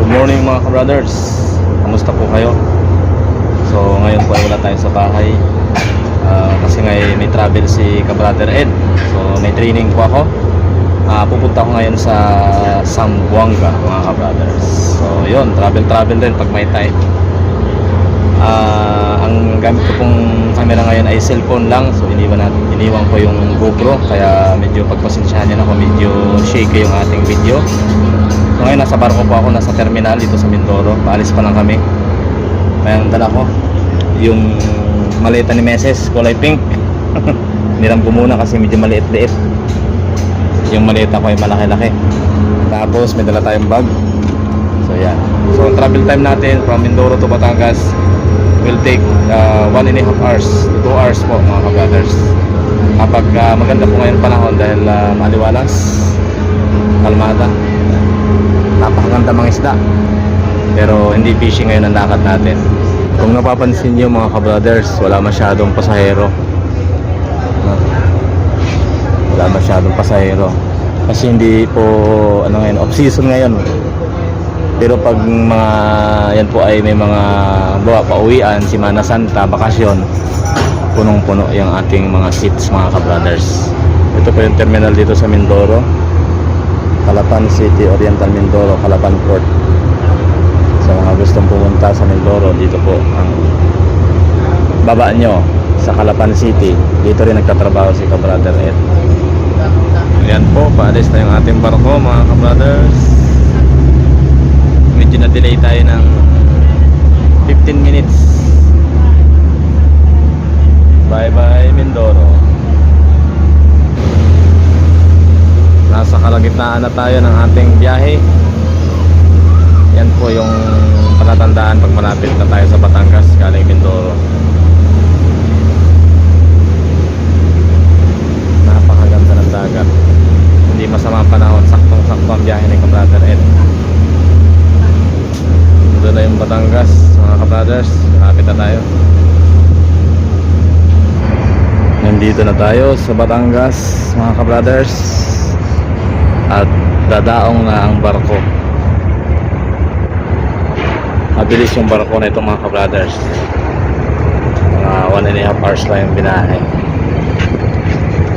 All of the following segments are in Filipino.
Good morning mga ka-brothers. Kamusta po kayo? So ngayon po ay wala tayo sa bahay kasi may travel si ka-brother Ed. So may training po ako. Pupunta ko ngayon sa Zamboanga mga ka-brothers. So yun, travel din pag may time. Ang gamit ko pong camera ngayon ay cellphone lang. So iniwan ko yung GoPro. Kaya medyo pagpasensyahan niyo na ako, medyo shaky yung ating video. So ngayon nasa barko po ako, nasa terminal dito sa Mindoro. Paalis pa lang kami. Mayang dala ko yung maleta ni Meses, kulay pink. Niram ko muna kasi medyo maliit-liit. Yung maleta ko ay malaki-laki. Tapos may dala tayong bag. So yan. So ang travel time natin from Mindoro to Batangas will take 1.5 hours to 2 hours po mga ka-brothers. Kapag maganda po ngayon panahon dahil maliwalas, kalmada, napakaganda mga isda, pero hindi fishing ngayon ang lakad natin. Kung napapansin nyo mga ka-brothers, wala masyadong pasahero. Wala masyadong pasahero kasi hindi po ngayon, off season ngayon. Pero pag mga yan po ay may mga pauwian, Semana Santa, bakasyon, punong-puno yung ating mga seats mga ka-brothers. Ito po yung terminal dito sa Mindoro, Calapan City, Oriental Mindoro, Calapan Port. Sa mga gustong pumunta sa Mindoro, dito po ang baba nyo sa Calapan City. Dito rin nagtatrabaho si ka-brother Ed. Yan po, paalis na yung ating barko mga ka-brothers. Medyo na-delay tayo ng 15 minutes. Bye bye Mindoro. Nasa kalagitnaan na tayo ng ating biyahe. Yan po yung palatandaan pag malapit na tayo sa Batangas galing Mindoro. Napakaganda ng dagat. Hindi masama ang panahon, saktong-sakto ang biyahe ni ka-brother Ed. Doon na yung Batangas mga ka-brothers. Malapit na tayo. Nandito na tayo sa Batangas mga ka-brothers. At dadaong na ang barko. Mabilis yung barko na ito mga ka-brothers. Mga 1.5 hours lang yung binahe.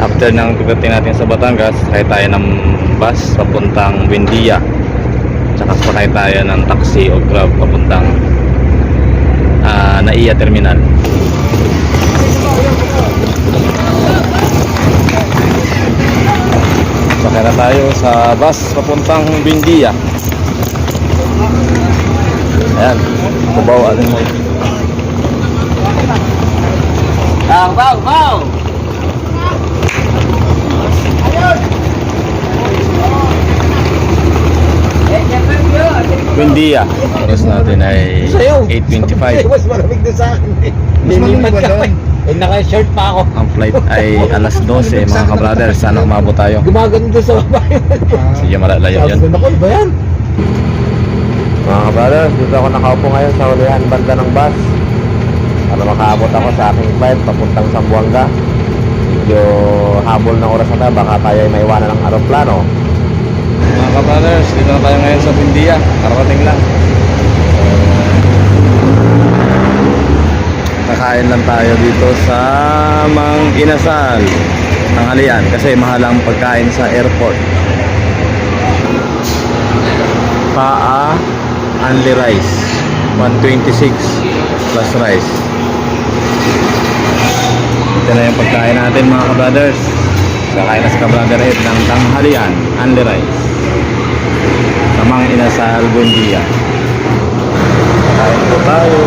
After nang pagdating natin sa Batangas, sakay tayo ng bus papuntang Buendia. Tsaka sakay tayo ng taxi o grab papuntang Naiya Terminal. Sakay na tayo sa bus papuntang Buendia. Ayan, kubaw alin mo. Baw! Buendia. Oras natin ay 8:25. Mas malamig na sa akin eh. Nilipat ka pa. Eh, naka-shirt pa ako. Ang flight ay alas 12 mga ka-brothers. Sana umabot tayo. Gumagano doon sa babae. Sige, malalayo yan. Sabi ko, naku, ba yan? Mga ka-brothers, dito ako nakaupo ngayon sa hulihan banda ng bus para makaabot ako sa aking flight papuntang Zamboanga. Medyo habol ng oras na tayo, baka tayo ay maiwanan ng aeroplano. Mga ka-brothers, dito na tayo ngayon sa Buendia. Karating lang. Kakain lang tayo dito sa Mang Inasal tanghalian kasi mahal ang pagkain sa airport. Paa only rice 126 plus rice. Ito na yung pagkain natin mga ka-brothers. Kakain na sa ka-brother Ed ng tanghalian only rice sa Mang Inasal Buendia. Kakain po tayo.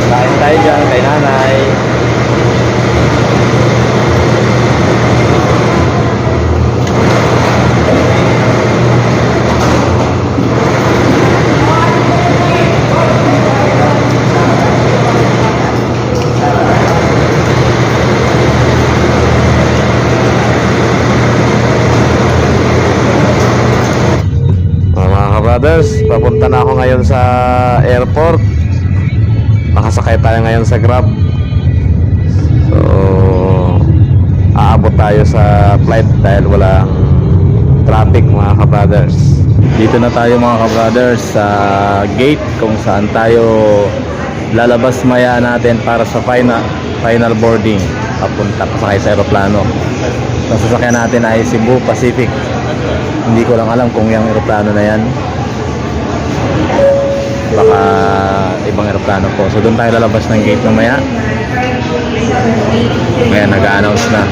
Kain tayo dyan kay nanay. Brothers, papunta na ako ngayon sa airport. Nakasakay tayo ngayon sa Grab. So aabot tayo sa flight dahil walang traffic mga kabrothers. Dito na tayo mga kabrothers sa gate kung saan tayo lalabas maya natin para sa final boarding papunta pasakay sa aeroplano. Ang sasakyan natin ay Cebu Pacific. Hindi ko lang alam kung yung aeroplano na yan, baka ibang aeroplano po. So doon tayo lalabas ng gate mamaya. Ngayon nag-a-announce na.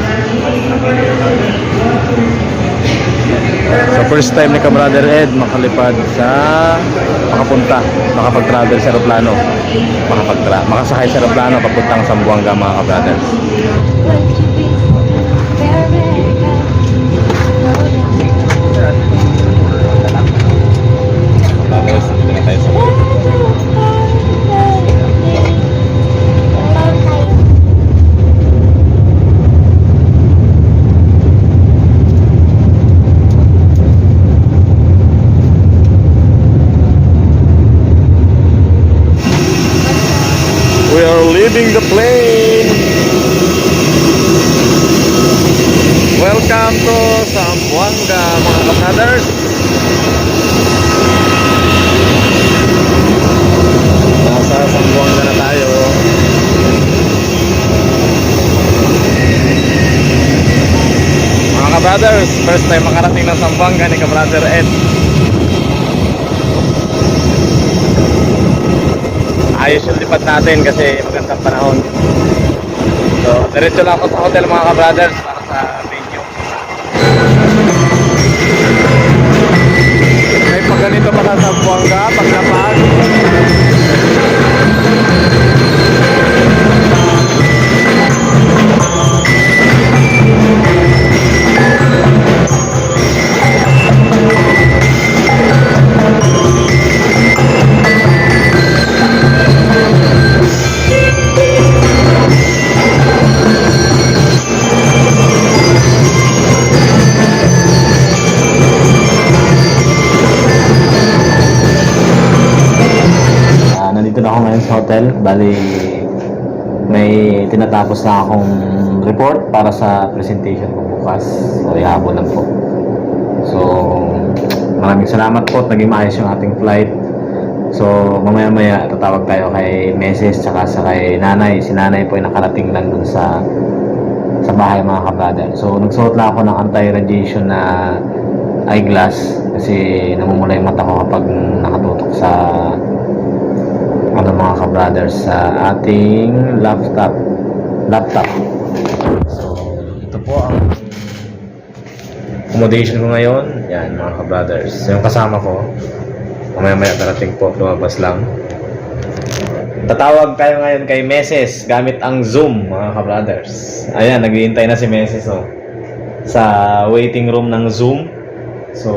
So first time ni Brother Ed makalipad sa makapag-travel sa aeroplano, makasakay sa aeroplano papuntang Zamboanga mga kabrothers. Kabrothers, dito na tayo sa We are leaving the plane. Welcome to Zamboanga mga kabrothers. Nasa Zamboanga na tayo. Mga kabrothers, first time makarating ng Zamboanga ni Brother Ed. Ayos yung lipad natin kasi magandang panahon. So, diretso lang ako sa hotel mga kabrothers para sa video. May pag ganito pa sa Zamboanga, pag napag. Nandito na ako ngayon sa hotel. Bali, may tinatapos na akong report para sa presentation ko bukas. So, ihapon lang po. So, maraming salamat po at naging maayos yung ating flight. So, mamaya-maya tatawag tayo kay Mrs. tsaka sa kay Nanay. Si Nanay po ay nakarating lang dun sa bahay mga kabrother. So, nagsuot lang ako ng anti-radiation na eyeglass kasi namumula yung mata ko kapag nakatutok sa mga kabrothers sa ating laptop. So ito po ang accommodation ko ngayon. Yan mga kabrothers, yung kasama ko mamaya darating po, lumabas lang. Tatawag tayo ngayon kay Mrs. gamit ang Zoom mga kabrothers. Ayan, naghihintay na si Mrs. sa waiting room ng Zoom. So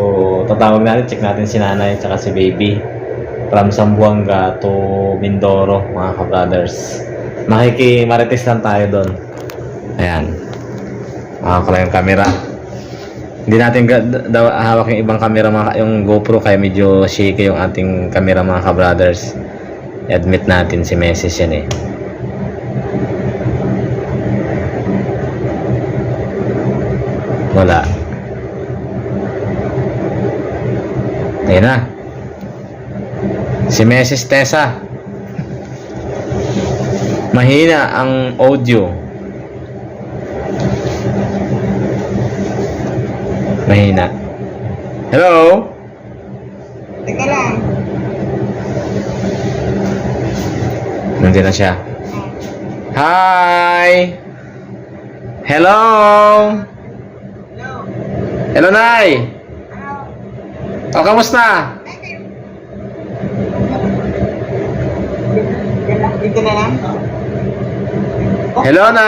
tatawag natin, check natin si Nanay at si Baby from Zamboanga to Mindoro mga kabrothers. Makikimarites lang tayo doon. Ayan, makakala yung camera. Hindi natin hawak yung ibang camera, yung GoPro, kaya medyo shaky yung ating camera mga kabrothers. I-admit natin si Mrs. yan eh. Wala. Ayun na si Mrs. Tessa. Mahina ang audio. Mahina. Hello? Teka lang. Nandiyan na siya. Hi! Hello! Hello, Nay! O, kamusta? Dito na lang. Hello na!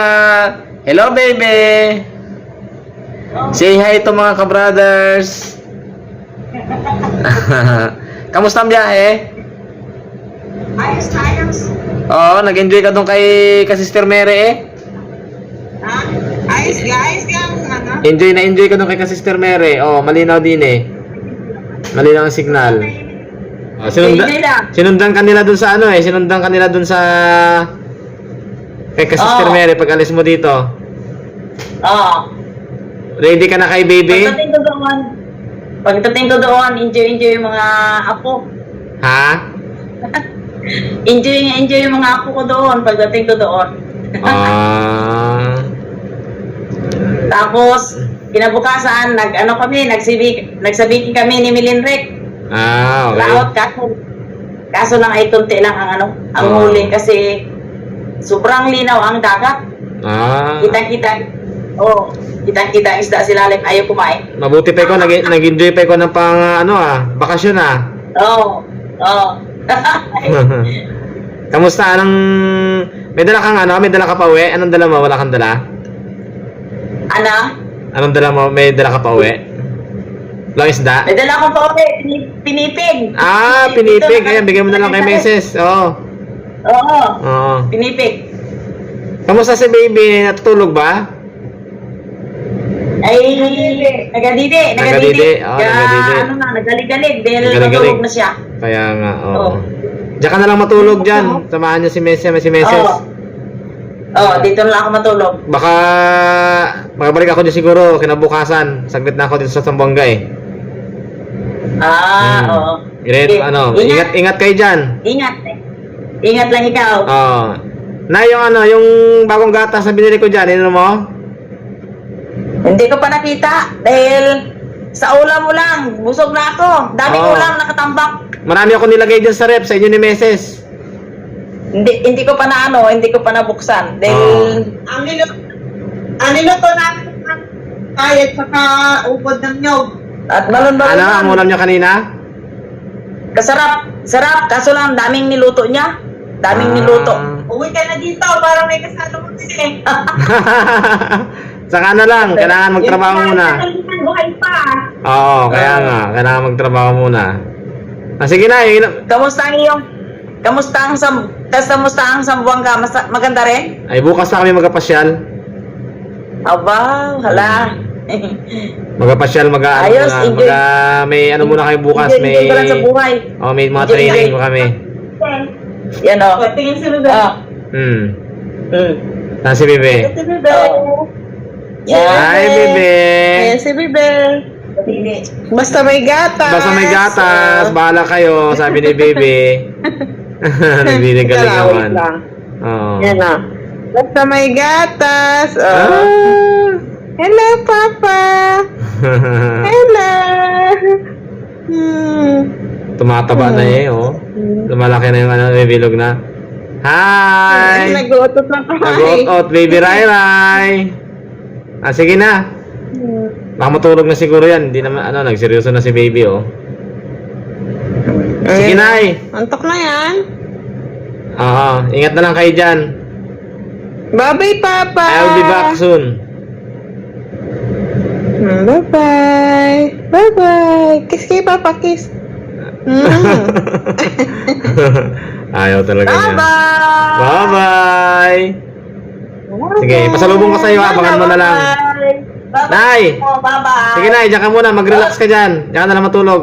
Hello, baby! Say hi to mga kabrothers! Kamusta ang biyahe? Ayos. Oo, nag-enjoy ka doon kay Sister Mary eh? Ha? Ayos ka. Ano? Enjoy ka doon kay Sister Mary. Oh, malinaw din eh. Malinaw ang signal. Oh, sinundan kanila dun sa sinundan kanila dun sa kay Sister Mary pag alis mo dito. Oo. Ready ka na kay baby? Pagdating ko doon, Pagdating ko doon, enjoy yung mga apo. Ha? Enjoy yung mga apo ko doon pagdating ko doon. Ah. Tapos, kinabukasan, nagsabikin kami ni Milinrek. Ah, okay. Laot, kaso lang ay tunti lang ang Oh. huli kasi sobrang linaw ang dagat. Ah. Kitang-kita ang isda sila lalim, ayaw kumain. Mabuti pa ko, nag-enjoy pa ko ng bakasyon Oo. Kamusta? May dala kang may dala ka pa uwi? Anong dala mo? Wala kang dala? Ano? Anong dala mo? May dala ka pa uwi? Walang isda? May dala akong pa pinipig. Ah, pinipig. Ayan, bigyan mo na lang kay Meses. Oo. Oo. Pinipig. Kamusta si baby? Natutulog ba? Ay, nagadidi. Nagadidi. Oo, Kaya, nagadidi. nagalig-galig dahil Nagalig-galig. natulog na siya. Kaya nga, oo. Oo. Diyan ka na lang matulog dyan. Samahan niyo si Meses. Dito na lang ako matulog. Baka makabalik ako dyan siguro kinabukasan. Saglit na ako dito sa Zamboanga eh. Oo. Sige, ingat kayo dyan. Ingat lang ikaw. Oo. Na yung bagong gatas na binili ko dyan, ino mo? Hindi ko pa nakita dahil sa ulam mo lang, busog na ako. Daming Oo. ulam nakatambak. Marami ako nilagay dyan sa rep sa inyo ni Meses. Hindi ko pa hindi ko pa nabuksan dahil Ang niluto natin ng kayat saka upod ng nyog. at balon-balon Ano lang. ang ulam niya kanina? Sarap, kaso lang daming niluto niya. Daming niluto. Uwi ka na dito para may kasalo mo din eh. Saka na lang, kailangan magtrabaho muna. Buhay pa. Oo, kaya nga, kailangan magtrabaho muna. Sige na, Kamusta ang Zamboanga? Maganda rin? ay bukas na kami magapasyal. Aba, hala. Magapasyal, Ayos, enjoy. may muna kayo bukas, Enjoy ka lang sa buhay. may mga Enjoy, training enjoy. pa kami. Yan o. Tingin si Ruben. Saan si Bebe? Si Ruben. Yan. Hi, Bebe! Si Ruben. Basta may gatas. Basta may gatas, bahala kayo, sabi ni Bebe. Nagbibigay naman. Oo. Yan o. Basta may gatas. Ah. Hello, Papa. Hello. Tumataba na oh. Lumalaki na yung may bilog na. Hi! Nag-uutot na pa. Nag-out, baby Rai Rai. Sige na. Baka matulog na siguro yan. Hindi naman, nagseryoso na si baby, oh. Sige na, Antok na yan. Oo, ingat na lang kayo dyan. Bye-bye, Papa. I'll be back soon. Bye-bye. Bye-bye. Kiss kay Papa, kiss. Ayaw talaga niya. Bye-bye. Bye-bye! Sige, pasalubong ko sa'yo, abangan mo na lang. Nay! Bye-bye. Sige na, diyan ka muna, mag-relax ka dyan. Diyan ka na lang matulog.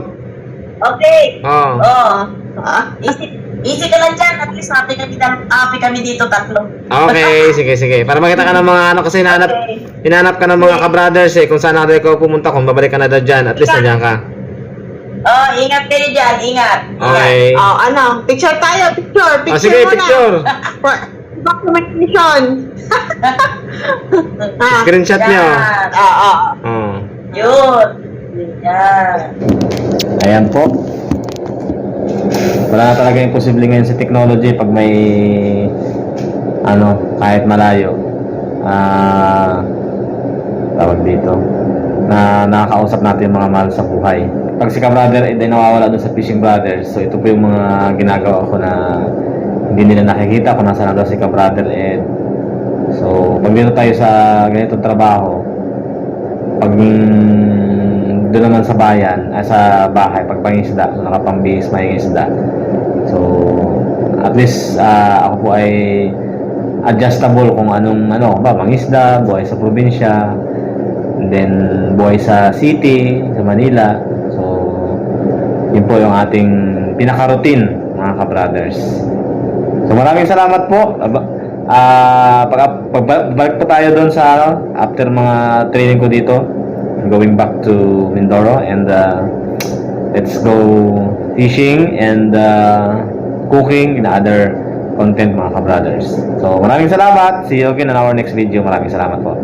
Okay. Oo. Easy ka lang dyan. At least happy kami dito tatlo. Okay, sige. Para makita ka ng mga kasi hinanap ka ng mga ka-brothers kung saan natin ikaw pumunta, kung babalik ka na daw dyan, at least nandiyan ka. Ingat kayo dyan. Ingat. Okay. Picture tayo, picture. Picture Sige, muna. picture. Documentation. Screenshot nyo. Yan. Oo. Yun. Yan. Ayan po. Wala na talaga imposible ngayon sa technology pag may kahit malayo. Tawag dito na nakakausap natin yung mga mahal sa buhay. Pag si ka-brother ay nawawala doon sa Fishing Brothers, so ito po yung mga ginagawa ko na hindi nila nakikita kung nasaan na daw si ka-brother Ed. So pag dito tayo sa ganitong trabaho, pag doon naman sa bayan, sa bahay, pag pangisda, so nakapambihis mangingisda. So at least ako po ay adjustable kung anong mangisda, buhay sa probinsya, and then buhay sa city, sa Manila. So yun po yung ating pinaka-routine, mga ka-brothers. So maraming salamat po. Pagbalik po tayo doon sa after mga training ko dito, going back to Mindoro and let's go fishing and cooking and other content mga ka-brothers. So maraming salamat. See you again on our next video. Maraming salamat po.